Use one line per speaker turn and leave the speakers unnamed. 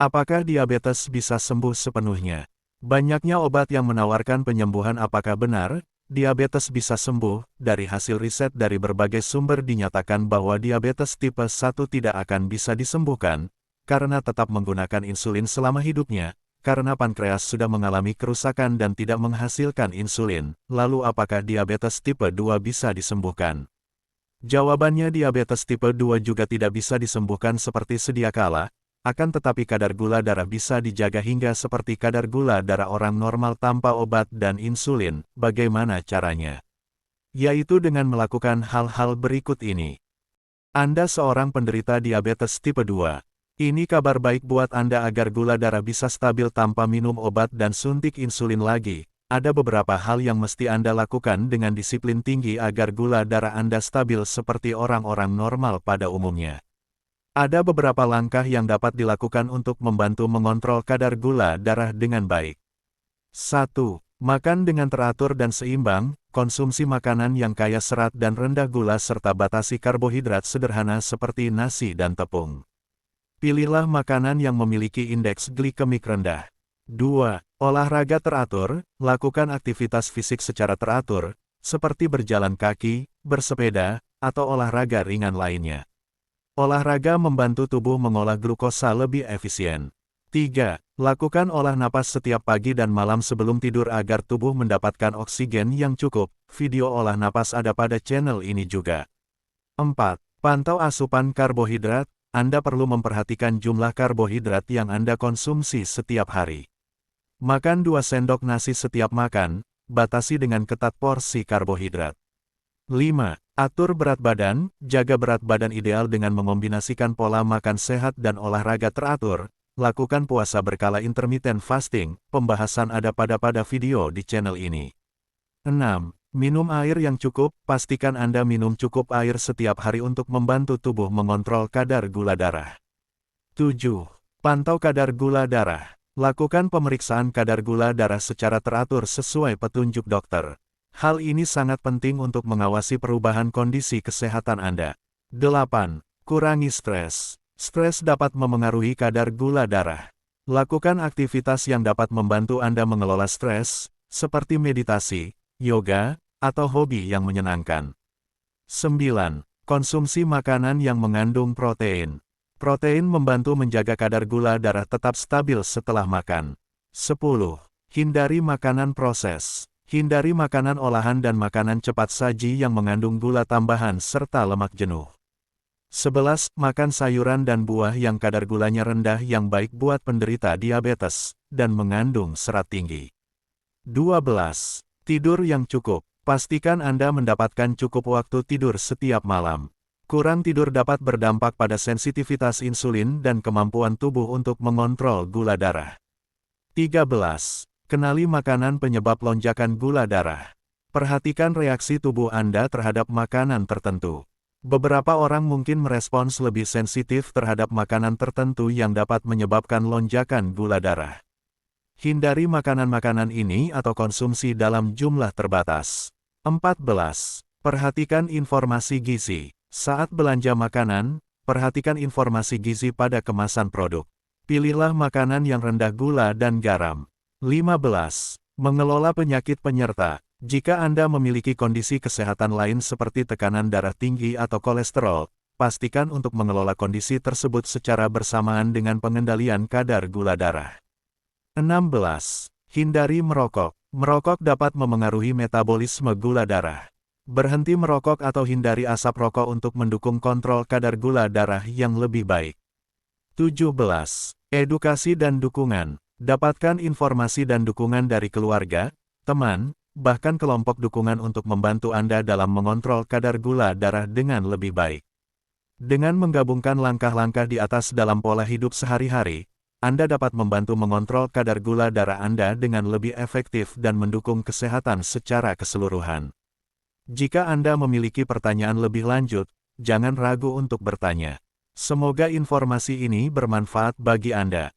Apakah diabetes bisa sembuh sepenuhnya? Banyaknya obat yang menawarkan penyembuhan. Apakah benar diabetes bisa sembuh? Dari hasil riset dari berbagai sumber dinyatakan bahwa diabetes tipe 1 tidak akan bisa disembuhkan, karena tetap menggunakan insulin selama hidupnya, karena pankreas sudah mengalami kerusakan dan tidak menghasilkan insulin. Lalu apakah diabetes tipe 2 bisa disembuhkan? Jawabannya diabetes tipe 2 juga tidak bisa disembuhkan seperti sedia kala, akan tetapi kadar gula darah bisa dijaga hingga seperti kadar gula darah orang normal tanpa obat dan insulin. Bagaimana caranya? Yaitu dengan melakukan hal-hal berikut ini. Anda seorang penderita diabetes tipe 2. Ini kabar baik buat Anda agar gula darah bisa stabil tanpa minum obat dan suntik insulin lagi. Ada beberapa hal yang mesti Anda lakukan dengan disiplin tinggi agar gula darah Anda stabil seperti orang-orang normal pada umumnya. Ada beberapa langkah yang dapat dilakukan untuk membantu mengontrol kadar gula darah dengan baik. 1. Makan dengan teratur dan seimbang, konsumsi makanan yang kaya serat dan rendah gula serta batasi karbohidrat sederhana seperti nasi dan tepung. Pilihlah makanan yang memiliki indeks glikemik rendah. 2. Olahraga teratur, lakukan aktivitas fisik secara teratur, seperti berjalan kaki, bersepeda, atau olahraga ringan lainnya. Olahraga membantu tubuh mengolah glukosa lebih efisien. 3. Lakukan olah napas setiap pagi dan malam sebelum tidur agar tubuh mendapatkan oksigen yang cukup. Video olah napas ada pada channel ini juga. 4. Pantau asupan karbohidrat. Anda perlu memperhatikan jumlah karbohidrat yang Anda konsumsi setiap hari. Makan 2 sendok nasi setiap makan, batasi dengan ketat porsi karbohidrat. 5. Atur berat badan, jaga berat badan ideal dengan mengombinasikan pola makan sehat dan olahraga teratur. Lakukan puasa berkala intermittent fasting, pembahasan ada pada video di channel ini. 6. Minum air yang cukup, pastikan Anda minum cukup air setiap hari untuk membantu tubuh mengontrol kadar gula darah. 7. Pantau kadar gula darah. Lakukan pemeriksaan kadar gula darah secara teratur sesuai petunjuk dokter. Hal ini sangat penting untuk mengawasi perubahan kondisi kesehatan Anda. 8. Kurangi stres. Stres dapat memengaruhi kadar gula darah. Lakukan aktivitas yang dapat membantu Anda mengelola stres, seperti meditasi, yoga, atau hobi yang menyenangkan. 9. Konsumsi makanan yang mengandung protein. Protein membantu menjaga kadar gula darah tetap stabil setelah makan. 10. Hindari makanan proses. Hindari makanan olahan dan makanan cepat saji yang mengandung gula tambahan serta lemak jenuh. 11. Makan sayuran dan buah yang kadar gulanya rendah yang baik buat penderita diabetes, dan mengandung serat tinggi. 12. Tidur yang cukup. Pastikan Anda mendapatkan cukup waktu tidur setiap malam. Kurang tidur dapat berdampak pada sensitivitas insulin dan kemampuan tubuh untuk mengontrol gula darah. 13. Kenali makanan penyebab lonjakan gula darah. Perhatikan reaksi tubuh Anda terhadap makanan tertentu. Beberapa orang mungkin merespons lebih sensitif terhadap makanan tertentu yang dapat menyebabkan lonjakan gula darah. Hindari makanan-makanan ini atau konsumsi dalam jumlah terbatas. 14. Perhatikan informasi gizi. Saat belanja makanan, perhatikan informasi gizi pada kemasan produk. Pilihlah makanan yang rendah gula dan garam. 15. Mengelola penyakit penyerta. Jika Anda memiliki kondisi kesehatan lain seperti tekanan darah tinggi atau kolesterol, pastikan untuk mengelola kondisi tersebut secara bersamaan dengan pengendalian kadar gula darah. 16. Hindari merokok. Merokok dapat memengaruhi metabolisme gula darah. Berhenti merokok atau hindari asap rokok untuk mendukung kontrol kadar gula darah yang lebih baik. 17. Edukasi dan dukungan. Dapatkan informasi dan dukungan dari keluarga, teman, bahkan kelompok dukungan untuk membantu Anda dalam mengontrol kadar gula darah dengan lebih baik. Dengan menggabungkan langkah-langkah di atas dalam pola hidup sehari-hari, Anda dapat membantu mengontrol kadar gula darah Anda dengan lebih efektif dan mendukung kesehatan secara keseluruhan. Jika Anda memiliki pertanyaan lebih lanjut, jangan ragu untuk bertanya. Semoga informasi ini bermanfaat bagi Anda.